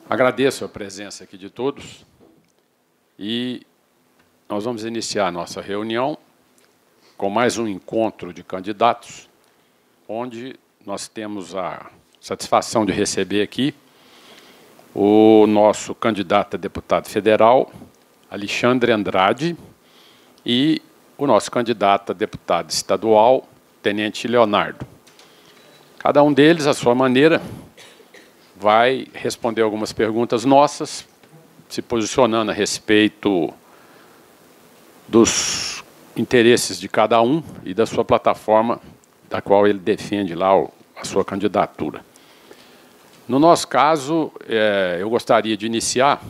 Agradeço a presença aqui de todos e nós vamos iniciar a nossa reunião com mais um encontro de candidatos, onde nós temos a satisfação de receber aqui o nosso candidato a deputado federal, Alexandre Andrade, e o nosso candidato a deputado estadual, Tenente Leonardo. Cada um deles, à sua maneira, vai responder algumas perguntas nossas, se posicionando a respeito dos interesses de cada um e da sua plataforma, da qual ele defende lá a sua candidatura. No nosso caso, eu gostaria de iniciar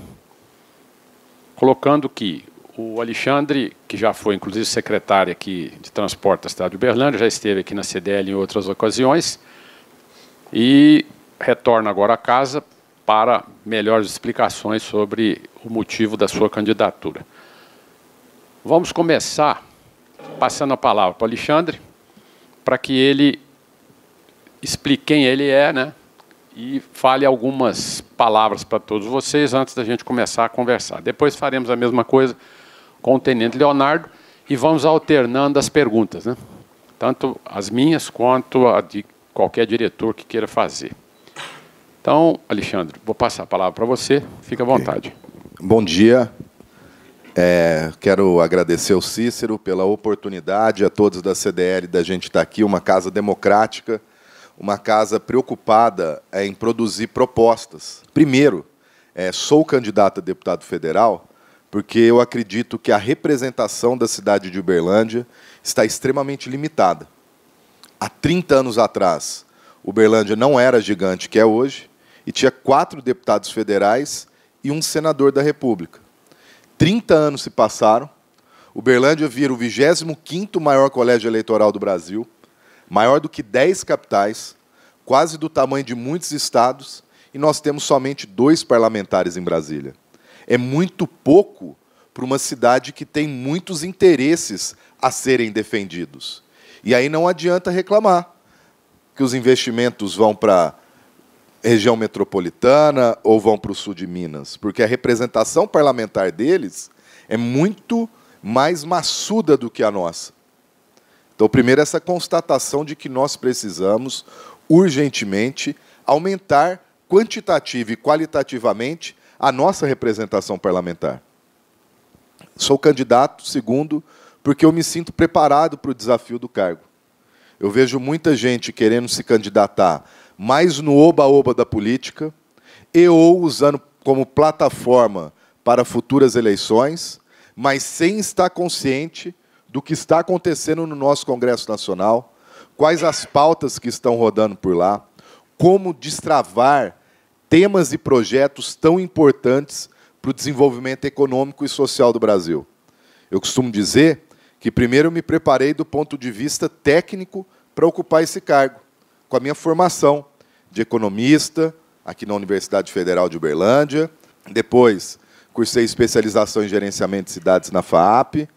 colocando que o Alexandre, que já foi, inclusive, secretário aqui de Transporte da cidade de Uberlândia, já esteve aqui na CDL em outras ocasiões, e retorna agora à casa para melhores explicações sobre o motivo da sua candidatura. Vamos começar passando a palavra para o Alexandre, para que ele explique quem ele é, né, e fale algumas palavras para todos vocês antes da gente começar a conversar. Depois faremos a mesma coisa com o Tenente Leonardo e vamos alternando as perguntas, né, tanto as minhas quanto a de qualquer diretor que queira fazer. Então, Alexandre, vou passar a palavra para você. Fique à vontade. Bom dia. Quero agradecer ao Cícero pela oportunidade, a todos da CDL, da gente estar aqui, uma casa democrática, uma casa preocupada em produzir propostas. Primeiro, sou candidato a deputado federal porque eu acredito que a representação da cidade de Uberlândia está extremamente limitada. Há 30 anos atrás, Uberlândia não era gigante que é hoje, e tinha 4 deputados federais e um senador da República. 30 anos se passaram, Uberlândia vira o 25º maior colégio eleitoral do Brasil, maior do que 10 capitais, quase do tamanho de muitos estados, e nós temos somente 2 parlamentares em Brasília. É muito pouco para uma cidade que tem muitos interesses a serem defendidos. E aí não adianta reclamar que os investimentos vão para região metropolitana ou vão para o sul de Minas, porque a representação parlamentar deles é muito mais maçuda do que a nossa. Então, primeiro, essa constatação de que nós precisamos, urgentemente, aumentar quantitativa e qualitativamente a nossa representação parlamentar. Sou candidato, segundo, porque eu me sinto preparado para o desafio do cargo. Eu vejo muita gente querendo se candidatar mais no oba-oba da política ou usando como plataforma para futuras eleições, mas sem estar consciente do que está acontecendo no nosso Congresso Nacional, quais as pautas que estão rodando por lá, como destravar temas e projetos tão importantes para o desenvolvimento econômico e social do Brasil. Eu costumo dizer que primeiro eu me preparei do ponto de vista técnico para ocupar esse cargo, com a minha formação de economista, aqui na Universidade Federal de Uberlândia. Depois, cursei especialização em gerenciamento de cidades na FAAP.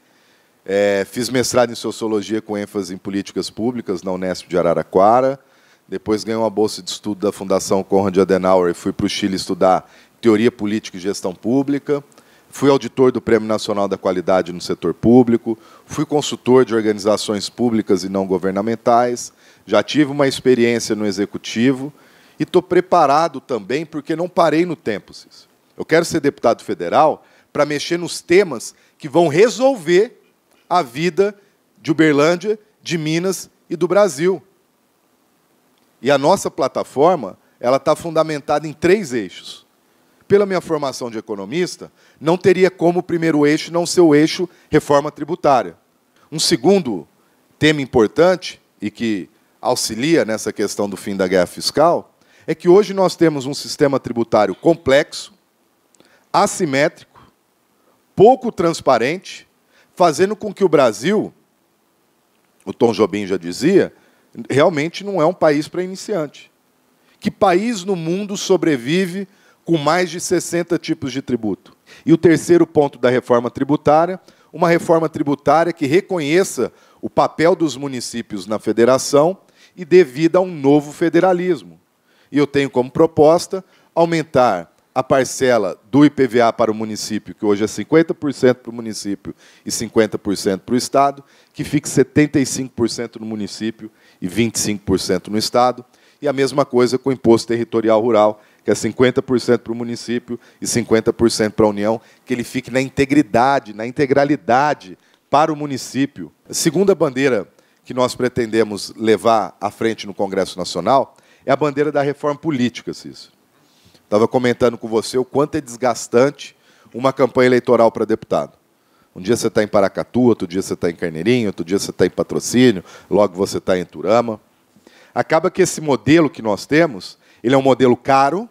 Fiz mestrado em Sociologia com ênfase em políticas públicas na Unesp de Araraquara. Depois ganhei uma bolsa de estudo da Fundação Konrad Adenauer e fui para o Chile estudar Teoria Política e Gestão Pública. Fui auditor do Prêmio Nacional da Qualidade no Setor Público, fui consultor de organizações públicas e não governamentais, já tive uma experiência no Executivo e estou preparado também porque não parei no tempo, Cícero. Eu quero ser deputado federal para mexer nos temas que vão resolver a vida de Uberlândia, de Minas e do Brasil. E a nossa plataforma ela está fundamentada em 3 eixos. Pela minha formação de economista, não teria como o primeiro eixo não ser o eixo reforma tributária. Um segundo tema importante, e que auxilia nessa questão do fim da guerra fiscal, é que hoje nós temos um sistema tributário complexo, assimétrico, pouco transparente, fazendo com que o Brasil, o Tom Jobim já dizia, realmente não é um país para iniciante. Que país no mundo sobrevive com mais de 60 tipos de tributo? E o terceiro ponto da reforma tributária, uma reforma tributária que reconheça o papel dos municípios na federação e dê vida a um novo federalismo. E eu tenho como proposta aumentar a parcela do IPVA para o município, que hoje é 50% para o município e 50% para o Estado, que fique 75% no município e 25% no Estado. E a mesma coisa com o Imposto Territorial Rural, que é 50% para o município e 50% para a União, que ele fique na integridade, na integralidade para o município. A segunda bandeira que nós pretendemos levar à frente no Congresso Nacional é a bandeira da reforma política, Cícero. Estava comentando com você o quanto é desgastante uma campanha eleitoral para deputado. Um dia você está em Paracatu, outro dia você está em Carneirinho, outro dia você está em Patrocínio, logo você está em Turama. Acaba que esse modelo que nós temos, ele é um modelo caro,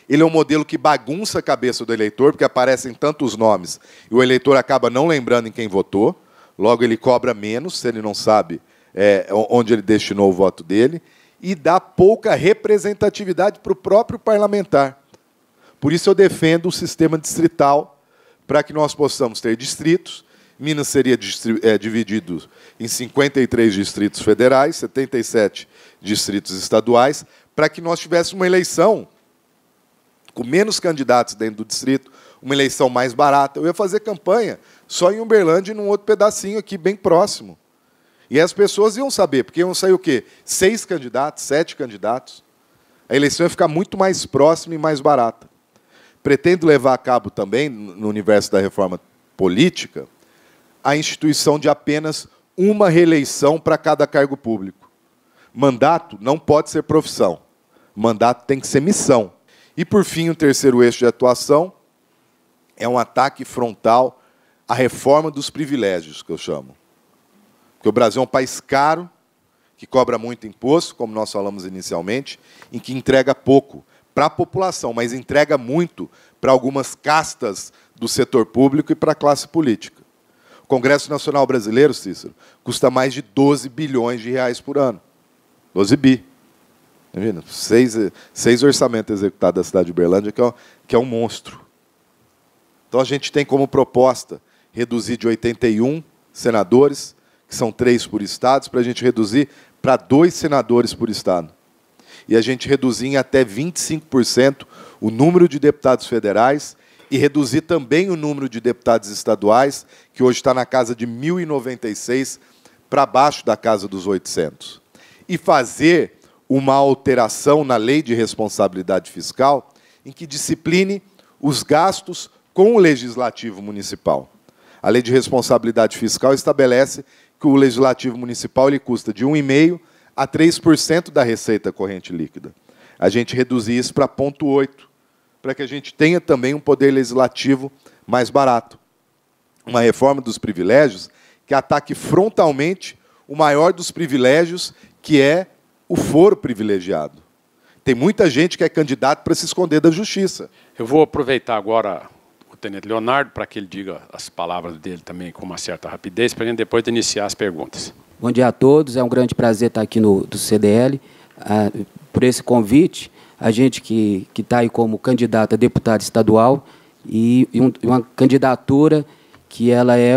ele é um modelo que bagunça a cabeça do eleitor, porque aparecem tantos nomes, e o eleitor acaba não lembrando em quem votou, logo ele cobra menos, se ele não sabe onde ele destinou o voto dele, e dá pouca representatividade para o próprio parlamentar. Por isso eu defendo o sistema distrital, para que nós possamos ter distritos. Minas seria dividido em 53 distritos federais, 77 distritos estaduais, para que nós tivéssemos uma eleição com menos candidatos dentro do distrito, uma eleição mais barata. Eu ia fazer campanha só em Uberlândia e num outro pedacinho aqui, bem próximo. E as pessoas iam saber, porque iam sair o quê? 6 candidatos, 7 candidatos. A eleição ia ficar muito mais próxima e mais barata. Pretendo levar a cabo também, no universo da reforma política, a instituição de apenas uma reeleição para cada cargo público. Mandato não pode ser profissão. Mandato tem que ser missão. E, por fim, o terceiro eixo de atuação é um ataque frontal à reforma dos privilégios, que eu chamo. Porque o Brasil é um país caro, que cobra muito imposto, como nós falamos inicialmente, em que entrega pouco para a população, mas entrega muito para algumas castas do setor público e para a classe política. O Congresso Nacional Brasileiro, Cícero, custa mais de 12 bilhões de reais por ano. 12 bi. Tá vendo? 6 orçamentos executados da cidade de Uberlândia, que é um monstro. Então, a gente tem como proposta reduzir de 81 senadores, que são 3 por estados, para a gente reduzir para 2 senadores por estado. E a gente reduzir em até 25% o número de deputados federais e reduzir também o número de deputados estaduais, que hoje está na casa de 1.096, para baixo da casa dos 800. E fazer uma alteração na lei de responsabilidade fiscal em que discipline os gastos com o legislativo municipal. A lei de responsabilidade fiscal estabelece que o legislativo municipal ele custa de 1,5% a 3% da receita corrente líquida. A gente reduzir isso para 0,8%, para que a gente tenha também um poder legislativo mais barato. Uma reforma dos privilégios que ataque frontalmente o maior dos privilégios, que é o foro privilegiado. Tem muita gente que é candidato para se esconder da justiça. Eu vou aproveitar agora o tenente Leonardo para que ele diga as palavras dele também com uma certa rapidez, para a gente depois iniciar as perguntas. Bom dia a todos, é um grande prazer estar aqui do CDL, por esse convite, a gente que está aí como candidato a deputado estadual e uma candidatura que ela é,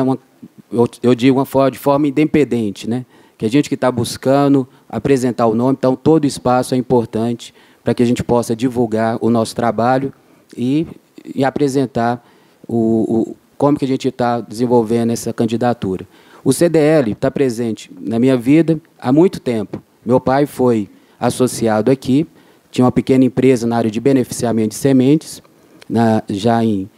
eu digo, de forma independente, né? Que a gente que está buscando apresentar o nome, então todo espaço é importante para que a gente possa divulgar o nosso trabalho e apresentar como que a gente está desenvolvendo essa candidatura. O CDL está presente na minha vida há muito tempo. Meu pai foi associado aqui, tinha uma pequena empresa na área de beneficiamento de sementes, já em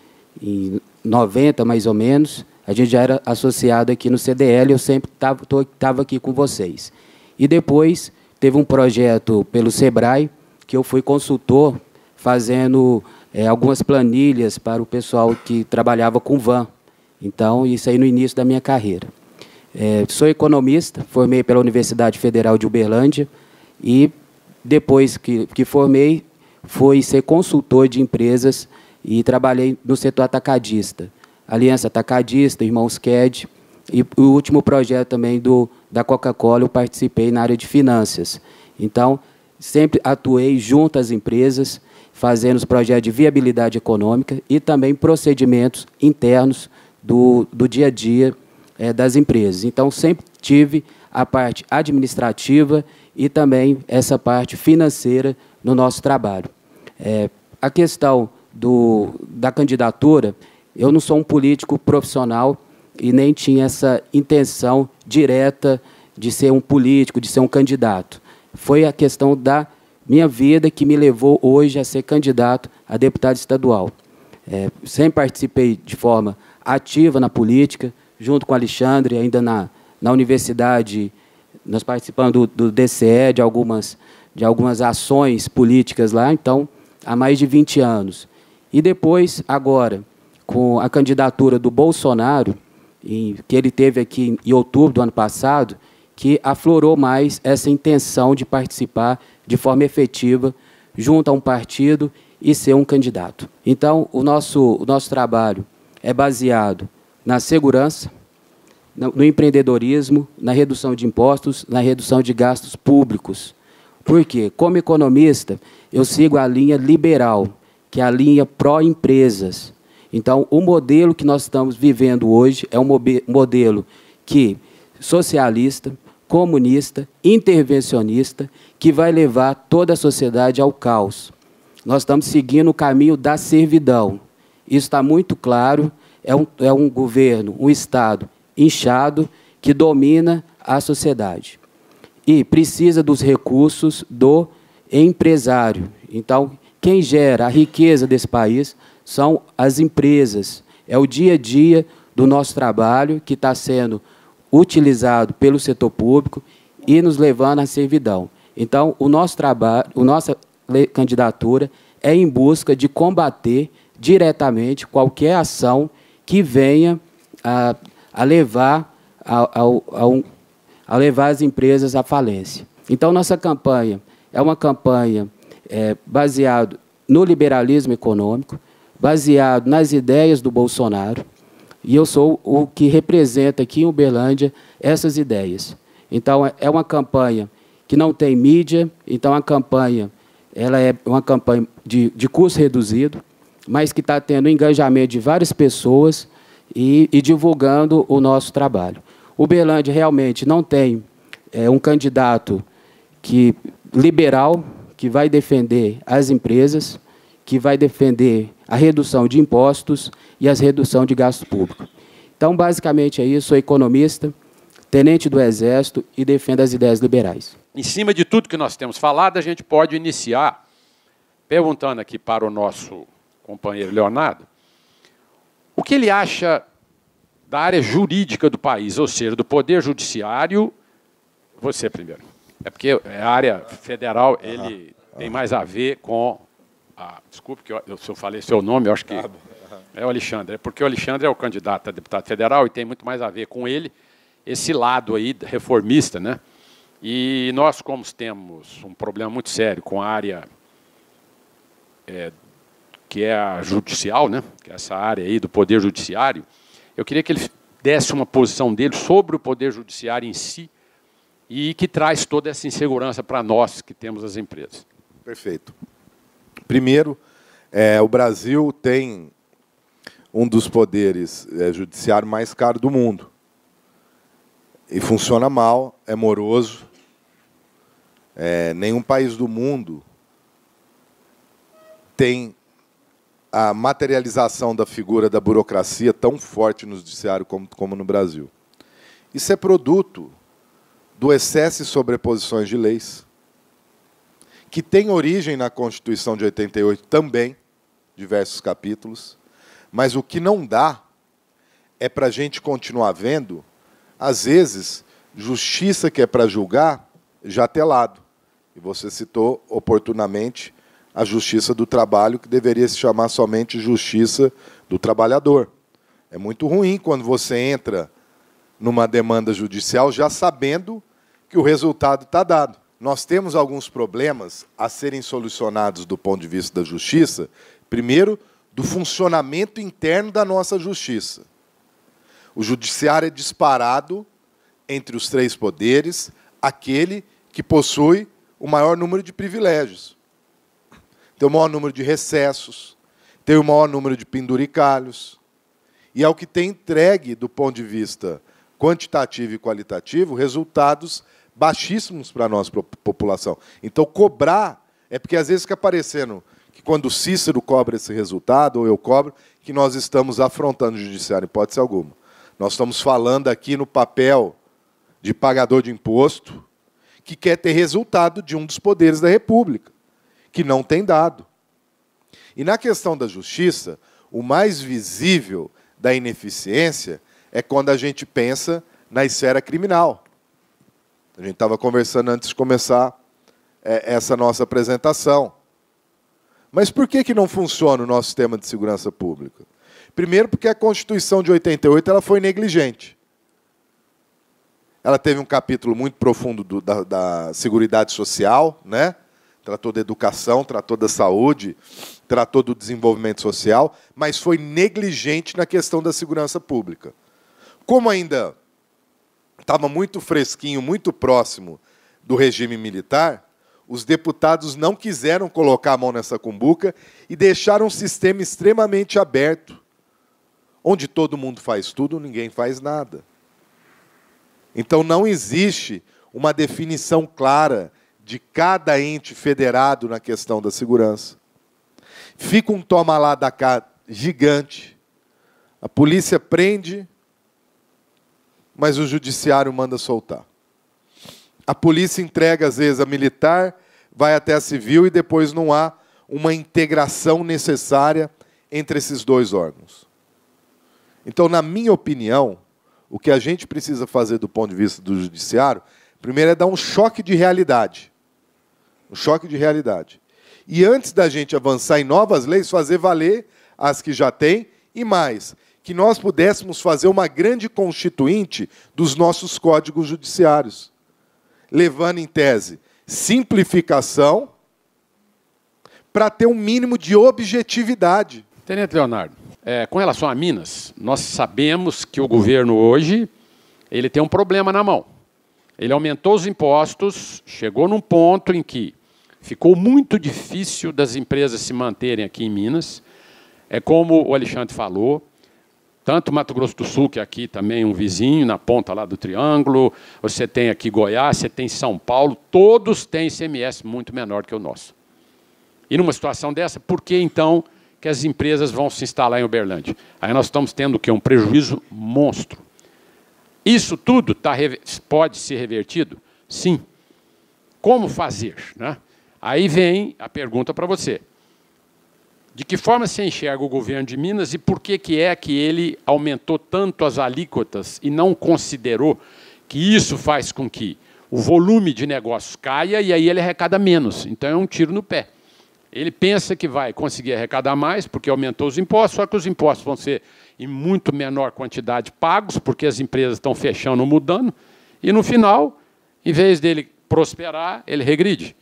90, mais ou menos, a gente já era associado aqui no CDL, eu sempre estava aqui com vocês. E depois teve um projeto pelo SEBRAE, que eu fui consultor, fazendo algumas planilhas para o pessoal que trabalhava com van. Então, isso aí no início da minha carreira. Sou economista, formei pela Universidade Federal de Uberlândia e, depois que formei, fui ser consultor de empresas e trabalhei no setor atacadista. Aliança Atacadista, Irmãos Ked, e o último projeto também da Coca-Cola, eu participei na área de finanças. Então, sempre atuei junto às empresas, fazendo os projetos de viabilidade econômica e também procedimentos internos do dia a dia das empresas. Então, sempre tive a parte administrativa e também essa parte financeira no nosso trabalho. a questão da candidatura, eu não sou um político profissional e nem tinha essa intenção direta de ser um político, de ser um candidato. Foi a questão da minha vida que me levou hoje a ser candidato a deputado estadual. Sempre participei de forma ativa na política, junto com o Alexandre, ainda na universidade, nós participamos do DCE, de algumas ações políticas lá, então, há mais de 20 anos. E depois, agora, com a candidatura do Bolsonaro, que ele teve aqui em outubro do ano passado, que aflorou mais essa intenção de participar de forma efetiva junto a um partido e ser um candidato. Então, o nosso trabalho é baseado na segurança, no empreendedorismo, na redução de impostos, na redução de gastos públicos. Por quê? Como economista, eu sigo a linha liberal, que é a linha pró-empresas. Então, o modelo que nós estamos vivendo hoje é um modelo socialista, comunista, intervencionista, que vai levar toda a sociedade ao caos. Nós estamos seguindo o caminho da servidão. Isso está muito claro, é um governo, um Estado inchado que domina a sociedade. E precisa dos recursos do empresário. Então, quem gera a riqueza desse país são as empresas. É o dia a dia do nosso trabalho que está sendo utilizado pelo setor público e nos levando à servidão. Então, o nosso trabalho, a nossa candidatura é em busca de combater diretamente qualquer ação que venha a levar as empresas à falência. Então, nossa campanha é uma campanha baseada no liberalismo econômico, baseado nas ideias do Bolsonaro, e eu sou o que representa aqui em Uberlândia essas ideias. Então, é uma campanha que não tem mídia, então ela é uma campanha de custo reduzido, mas que está tendo engajamento de várias pessoas e divulgando o nosso trabalho. Uberlândia realmente não tem um candidato liberal, que vai defender as empresas, que vai defender a redução de impostos e a redução de gasto público. Então, basicamente é isso, sou economista, tenente do Exército e defendo as ideias liberais. Em cima de tudo que nós temos falado, a gente pode iniciar perguntando aqui para o nosso companheiro Leonardo o que ele acha da área jurídica do país, ou seja, do Poder Judiciário. Você primeiro. É porque a área federal ele tem mais a ver com... desculpe, se eu falei seu nome, eu acho que é o Alexandre. É porque o Alexandre é o candidato a deputado federal e tem muito mais a ver com ele, esse lado aí reformista, né? E nós, como temos um problema muito sério com a área que é a judicial, né? Que é essa área aí do Poder Judiciário, eu queria que ele desse uma posição dele sobre o Poder Judiciário em si e que traz toda essa insegurança para nós que temos as empresas. Perfeito. Primeiro, o Brasil tem um dos poderes judiciários mais caros do mundo. E funciona mal, é moroso. Nenhum país do mundo tem a materialização da figura da burocracia tão forte no judiciário como no Brasil. Isso é produto do excesso e sobreposições de leis, que tem origem na Constituição de 88 também, diversos capítulos, mas o que não dá é para a gente continuar vendo, às vezes, justiça que é para julgar, já telado. E você citou oportunamente a justiça do trabalho, que deveria se chamar somente justiça do trabalhador. É muito ruim quando você entra numa demanda judicial já sabendo que o resultado está dado. Nós temos alguns problemas a serem solucionados do ponto de vista da justiça, primeiro, do funcionamento interno da nossa justiça. O judiciário é disparado entre os três poderes, aquele que possui o maior número de privilégios. Tem o maior número de recessos, tem o maior número de penduricalhos, e é o que tem entregue, do ponto de vista quantitativo e qualitativo, resultados baixíssimos para a nossa população. Então, cobrar, é porque às vezes fica parecendo que quando o Cícero cobra esse resultado, ou eu cobro, que nós estamos afrontando o judiciário, em hipótese alguma. Nós estamos falando aqui no papel de pagador de imposto que quer ter resultado de um dos poderes da República, que não tem dado. E na questão da justiça, o mais visível da ineficiência é quando a gente pensa na esfera criminal. A gente estava conversando antes de começar essa nossa apresentação. Mas por que não funciona o nosso sistema de segurança pública? Primeiro, porque a Constituição de 88 ela foi negligente. Ela teve um capítulo muito profundo da Seguridade Social, né? Tratou da educação, tratou da saúde, tratou do desenvolvimento social, mas foi negligente na questão da segurança pública. Como ainda estava muito fresquinho, muito próximo do regime militar, os deputados não quiseram colocar a mão nessa cumbuca e deixaram um sistema extremamente aberto, onde todo mundo faz tudo, ninguém faz nada. Então, não existe uma definição clara de cada ente federado na questão da segurança. Fica um toma lá da cá gigante. A polícia prende, mas o judiciário manda soltar. A polícia entrega, às vezes, a militar, vai até a civil e depois não há uma integração necessária entre esses dois órgãos. Então, na minha opinião, o que a gente precisa fazer do ponto de vista do judiciário, primeiro é dar um choque de realidade. Um choque de realidade. E antes da gente avançar em novas leis, fazer valer as que já tem e mais, que nós pudéssemos fazer uma grande constituinte dos nossos códigos judiciários, levando em tese simplificação para ter um mínimo de objetividade. Tenente Leonardo, com relação a Minas, nós sabemos que o governo hoje ele tem um problema na mão. Ele aumentou os impostos, chegou num ponto em que ficou muito difícil das empresas se manterem aqui em Minas. É como o Alexandre falou, tanto Mato Grosso do Sul, que é aqui também um vizinho, na ponta lá do Triângulo, você tem aqui Goiás, você tem São Paulo, todos têm ICMS muito menor que o nosso. E numa situação dessa, por que então que as empresas vão se instalar em Uberlândia? Aí nós estamos tendo o quê? Um prejuízo monstro. Isso tudo pode ser revertido? Sim. Como fazer, né? Aí vem a pergunta para você. De que forma se enxerga o governo de Minas e por que é que ele aumentou tanto as alíquotas e não considerou que isso faz com que o volume de negócios caia e aí ele arrecada menos? Então é um tiro no pé. Ele pensa que vai conseguir arrecadar mais porque aumentou os impostos, só que os impostos vão ser em muito menor quantidade pagos, porque as empresas estão fechando, mudando, e no final, em vez dele prosperar, ele regride.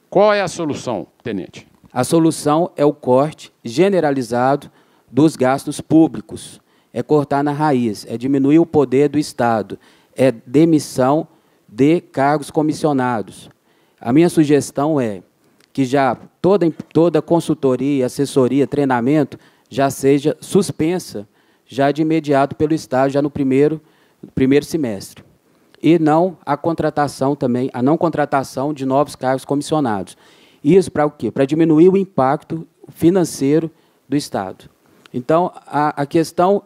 Qual é a solução, tenente? A solução é o corte generalizado dos gastos públicos. É cortar na raiz, é diminuir o poder do Estado, é demissão de cargos comissionados. A minha sugestão é que já toda consultoria, assessoria, treinamento já seja suspensa já de imediato pelo Estado, já no primeiro semestre. E não a contratação também, a não contratação de novos cargos comissionados. Isso para o quê? Para diminuir o impacto financeiro do Estado. Então, a questão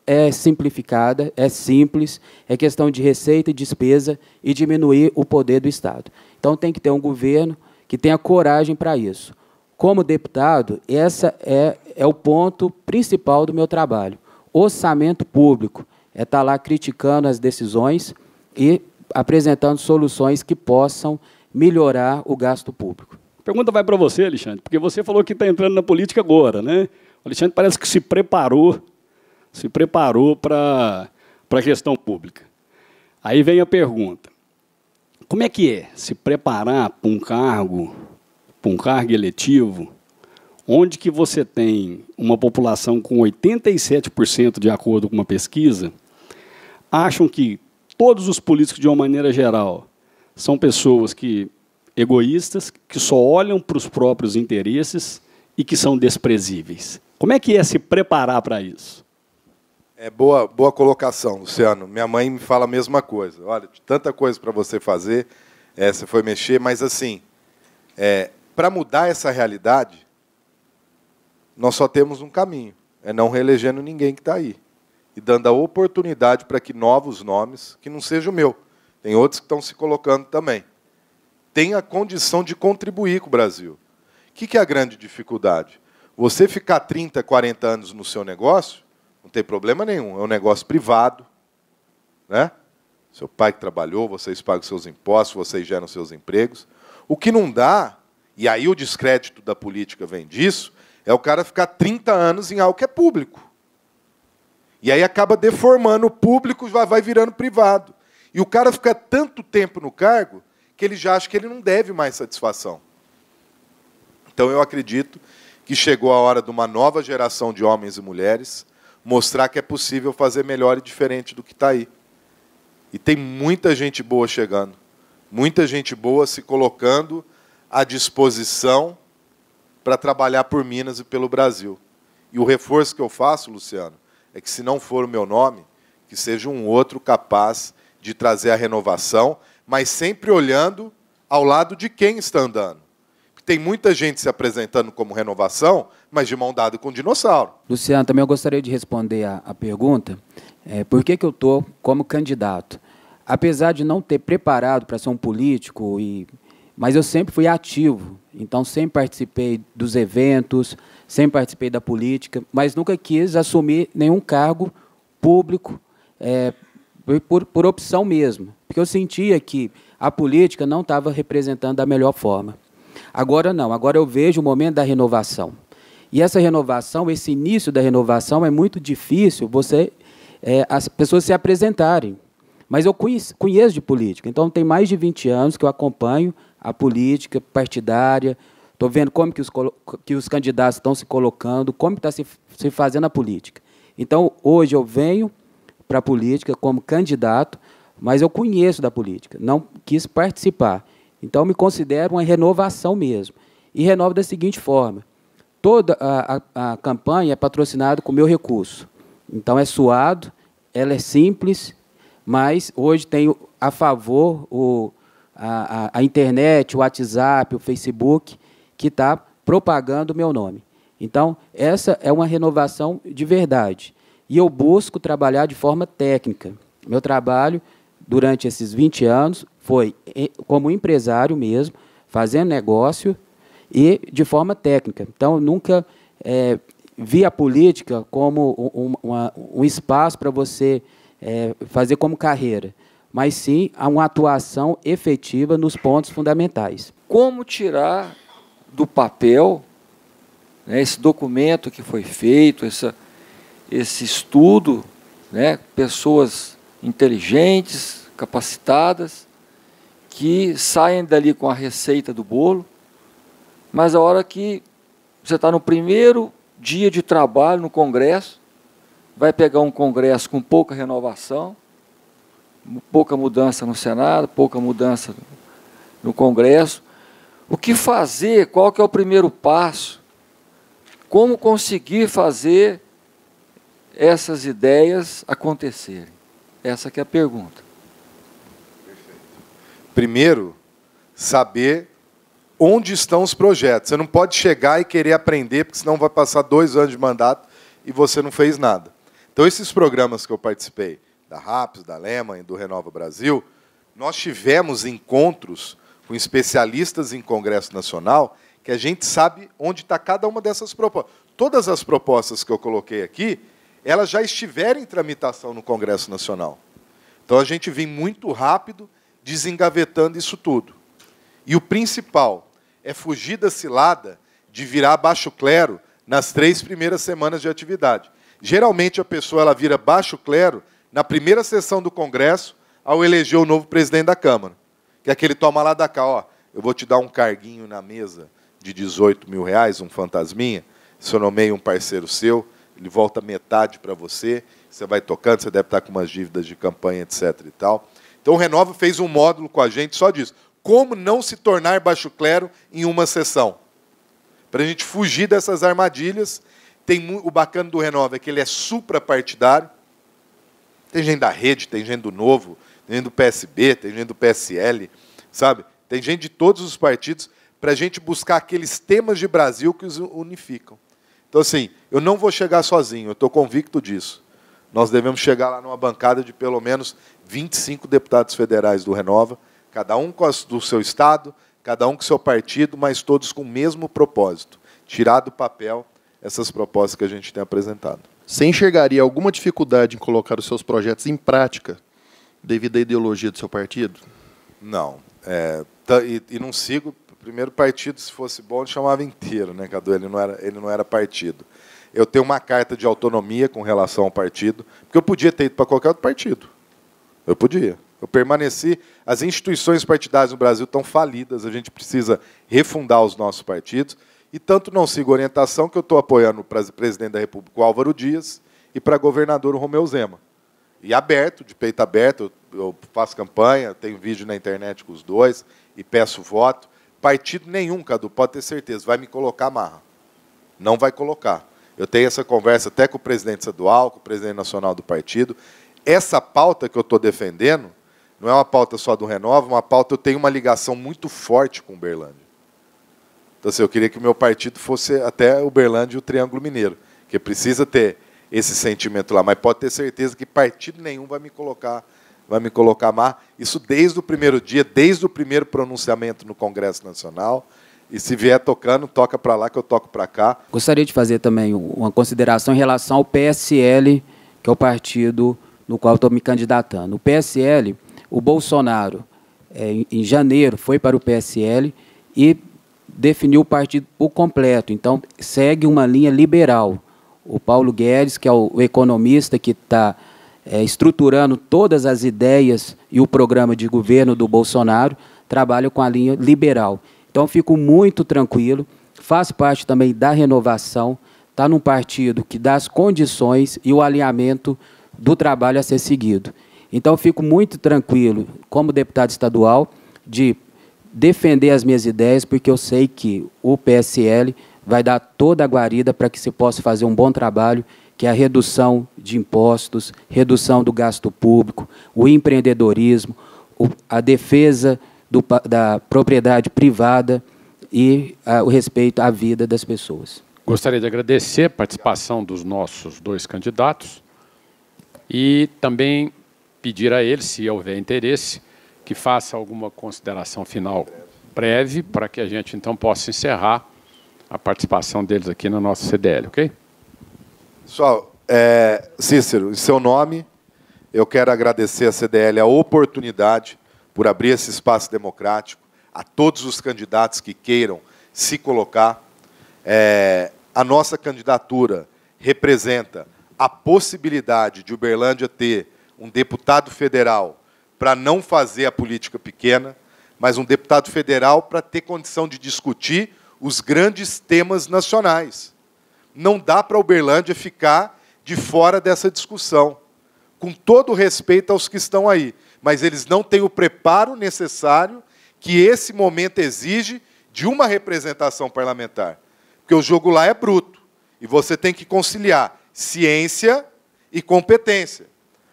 é simplificada, é simples, é questão de receita e despesa e diminuir o poder do Estado. Então, tem que ter um governo que tenha coragem para isso. Como deputado, esse é o ponto principal do meu trabalho. Orçamento público é estar lá criticando as decisões e apresentando soluções que possam melhorar o gasto público. A pergunta vai para você, Alexandre, porque você falou que está entrando na política agora, né? O Alexandre parece que se preparou para a questão pública. Aí vem a pergunta. Como é que é se preparar para um cargo eletivo, onde que você tem uma população com 87%, de acordo com uma pesquisa, acham que todos os políticos, de uma maneira geral, são pessoas egoístas, que só olham para os próprios interesses e que são desprezíveis. Como é que é se preparar para isso? Boa colocação, Luciano. Minha mãe me fala a mesma coisa. Olha, tanta coisa para você fazer, você foi mexer, mas assim, para mudar essa realidade, nós só temos um caminho, é não reelegendo ninguém que está aí. E dando a oportunidade para que novos nomes, que não seja o meu, tem outros que estão se colocando também, tenham a condição de contribuir com o Brasil. O que é a grande dificuldade? Você ficar 30, 40 anos no seu negócio, não tem problema nenhum, é um negócio privado, né? Seu pai que trabalhou, vocês pagam seus impostos, vocês geram seus empregos. O que não dá, e aí o descrédito da política vem disso, é o cara ficar 30 anos em algo que é público. E aí acaba deformando o público, vai virando privado. E o cara fica tanto tempo no cargo que ele já acha que ele não deve mais satisfação. Então eu acredito que chegou a hora de uma nova geração de homens e mulheres mostrar que é possível fazer melhor e diferente do que está aí. E tem muita gente boa chegando, muita gente boa se colocando à disposição para trabalhar por Minas e pelo Brasil. E o reforço que eu faço, Luciano, é que se não for o meu nome, que seja um outro capaz de trazer a renovação, mas sempre olhando ao lado de quem está andando. Tem muita gente se apresentando como renovação, mas de mão dada com o dinossauro. Luciano, também eu gostaria de responder a pergunta. Por que eu estou como candidato? Apesar de não ter preparado para ser um político, mas eu sempre fui ativo. Então, sempre participei dos eventos, sempre participei da política, mas nunca quis assumir nenhum cargo público por opção mesmo. Porque eu sentia que a política não estava representando da melhor forma. Agora não, agora eu vejo o momento da renovação. E essa renovação, esse início da renovação, é muito difícil as pessoas se apresentarem. Mas eu conheço de política, então tem mais de 20 anos que eu acompanho a política partidária, estou vendo como que os candidatos estão se colocando, como está se fazendo a política. Então, hoje eu venho para a política como candidato, mas eu conheço da política, não quis participar. Então, me considero uma renovação mesmo. E renovo da seguinte forma: toda a campanha é patrocinada com o meu recurso. Então, é suado, ela é simples, mas hoje tenho a favor a internet, o WhatsApp, o Facebook, que está propagando o meu nome. Então, essa é uma renovação de verdade. E eu busco trabalhar de forma técnica. Meu trabalho, durante esses 20 anos, foi como empresário mesmo, fazendo negócio e de forma técnica. Então, eu nunca vi a política como um espaço para você fazer como carreira, mas sim uma atuação efetiva nos pontos fundamentais. Como tirar do papel, né, esse documento que foi feito, esse estudo, né, pessoas inteligentes, capacitadas, que saem dali com a receita do bolo, mas a hora que você está no primeiro dia de trabalho no Congresso, vai pegar um Congresso com pouca renovação, pouca mudança no Senado, pouca mudança no Congresso. O que fazer? Qual que é o primeiro passo? Como conseguir fazer essas ideias acontecerem? Essa que é a pergunta. Primeiro, saber onde estão os projetos. Você não pode chegar e querer aprender, porque senão vai passar 2 anos de mandato e você não fez nada. Então, esses programas que eu participei, da RAPS, da Lehman e do Renova Brasil, nós tivemos encontros com especialistas em Congresso Nacional que a gente sabe onde está cada uma dessas propostas. Todas as propostas que eu coloquei aqui, elas já estiveram em tramitação no Congresso Nacional. Então, a gente vem muito rápido desengavetando isso tudo. E o principal é fugir da cilada de virar baixo clero nas 3 primeiras semanas de atividade. Geralmente, a pessoa ela vira baixo clero na primeira sessão do Congresso, ao eleger o novo presidente da Câmara. Que é aquele toma lá da cá, ó, eu vou te dar um carguinho na mesa de R$18 mil, um fantasminha, se eu nomeio um parceiro seu, ele volta metade para você, você vai tocando, você deve estar com umas dívidas de campanha, etc. e tal. Então, o Renova fez um módulo com a gente só disso. Como não se tornar baixo clero em uma sessão? Para a gente fugir dessas armadilhas. O bacana do Renova é que ele é suprapartidário. Tem gente da Rede, tem gente do Novo, tem gente do PSB, tem gente do PSL, sabe? Tem gente de todos os partidos para a gente buscar aqueles temas de Brasil que os unificam. Então, assim, eu não vou chegar sozinho, eu estou convicto disso. Nós devemos chegar lá numa bancada de pelo menos 25 deputados federais do Renova, cada um do seu estado, cada um com o seu partido, mas todos com o mesmo propósito, tirar do papel essas propostas que a gente tem apresentado. Você enxergaria alguma dificuldade em colocar os seus projetos em prática devido à ideologia do seu partido? Não. E não sigo. O primeiro partido, se fosse bom, ele chamava inteiro, né, Cadu? Ele não era partido. Eu tenho uma carta de autonomia com relação ao partido, porque eu podia ter ido para qualquer outro partido. Eu podia. Eu permaneci. As instituições partidárias no Brasil estão falidas, a gente precisa refundar os nossos partidos. E tanto não sigo orientação que eu estou apoiando o presidente da República, o Álvaro Dias, e para governador o Romeu Zema. E aberto, de peito aberto, eu faço campanha, tenho vídeo na internet com os dois, e peço voto. Partido nenhum, Cadu, pode ter certeza, vai me colocar amarra. Não vai colocar. Eu tenho essa conversa até com o presidente estadual, com o presidente nacional do partido. Essa pauta que eu estou defendendo não é uma pauta só do Renova, uma pauta, eu tenho uma ligação muito forte com Uberlândia. Então, assim, eu queria que o meu partido fosse até Uberlândia e o Triângulo Mineiro, que precisa ter esse sentimento lá, mas pode ter certeza que partido nenhum vai me colocar amarra. Isso desde o primeiro dia, desde o primeiro pronunciamento no Congresso Nacional. E se vier tocando, toca para lá que eu toco para cá. Gostaria de fazer também uma consideração em relação ao PSL, que é o partido no qual estou me candidatando. O PSL, o Bolsonaro, em janeiro, foi para o PSL e definiu o partido por completo. Então, segue uma linha liberal. O Paulo Guedes, que é o economista que está estruturando todas as ideias e o programa de governo do Bolsonaro, trabalha com a linha liberal. Então, fico muito tranquilo, faço parte também da renovação, está num partido que dá as condições e o alinhamento do trabalho a ser seguido. Então, fico muito tranquilo, como deputado estadual, de defender as minhas ideias, porque eu sei que o PSL vai dar toda a guarida para que se possa fazer um bom trabalho, que é a redução de impostos, redução do gasto público, o empreendedorismo, a defesa da propriedade privada e o respeito à vida das pessoas. Gostaria de agradecer a participação dos nossos dois candidatos e também pedir a eles, se houver interesse, que faça alguma consideração final breve para que a gente, então, possa encerrar a participação deles aqui na nossa CDL, ok? Pessoal, Cícero, em seu nome, eu quero agradecer à CDL a oportunidade por abrir esse espaço democrático a todos os candidatos que queiram se colocar. A nossa candidatura representa a possibilidade de Uberlândia ter um deputado federal para não fazer a política pequena, mas um deputado federal para ter condição de discutir os grandes temas nacionais. Não dá para Uberlândia ficar de fora dessa discussão, com todo o respeito aos que estão aí, mas eles não têm o preparo necessário que esse momento exige de uma representação parlamentar. Porque o jogo lá é bruto, e você tem que conciliar ciência e competência.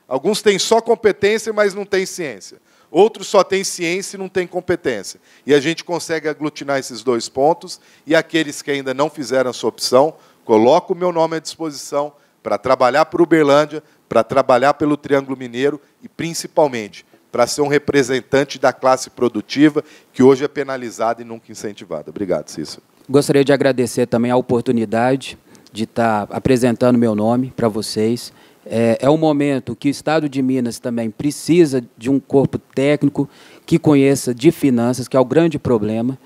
Alguns têm só competência, mas não têm ciência. Outros só têm ciência e não têm competência. E a gente consegue aglutinar esses dois pontos, e aqueles que ainda não fizeram a sua opção, coloco o meu nome à disposição para trabalhar por Uberlândia, para trabalhar pelo Triângulo Mineiro e, principalmente, para ser um representante da classe produtiva que hoje é penalizada e nunca incentivada. Obrigado, Cícero. Gostaria de agradecer também a oportunidade de estar apresentando meu nome para vocês. É um momento que o Estado de Minas também precisa de um corpo técnico que conheça de finanças, que é o grande problema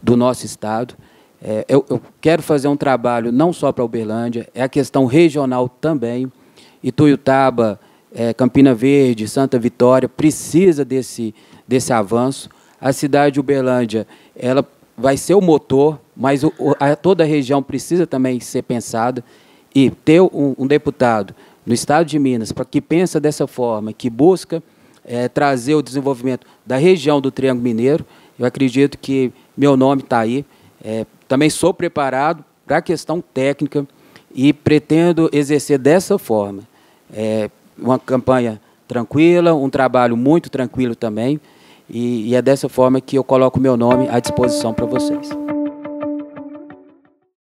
do nosso Estado. Eu quero fazer um trabalho não só para Uberlândia, é a questão regional também. Ituiutaba, Campina Verde, Santa Vitória, precisa desse avanço. A cidade de Uberlândia, ela vai ser o motor, mas toda a região precisa também ser pensada, e ter um deputado no Estado de Minas que pensa dessa forma, que busca trazer o desenvolvimento da região do Triângulo Mineiro, eu acredito que meu nome está aí. Também sou preparado para a questão técnica e pretendo exercer dessa forma. Uma campanha tranquila, um trabalho muito tranquilo também, e é dessa forma que eu coloco o meu nome à disposição para vocês.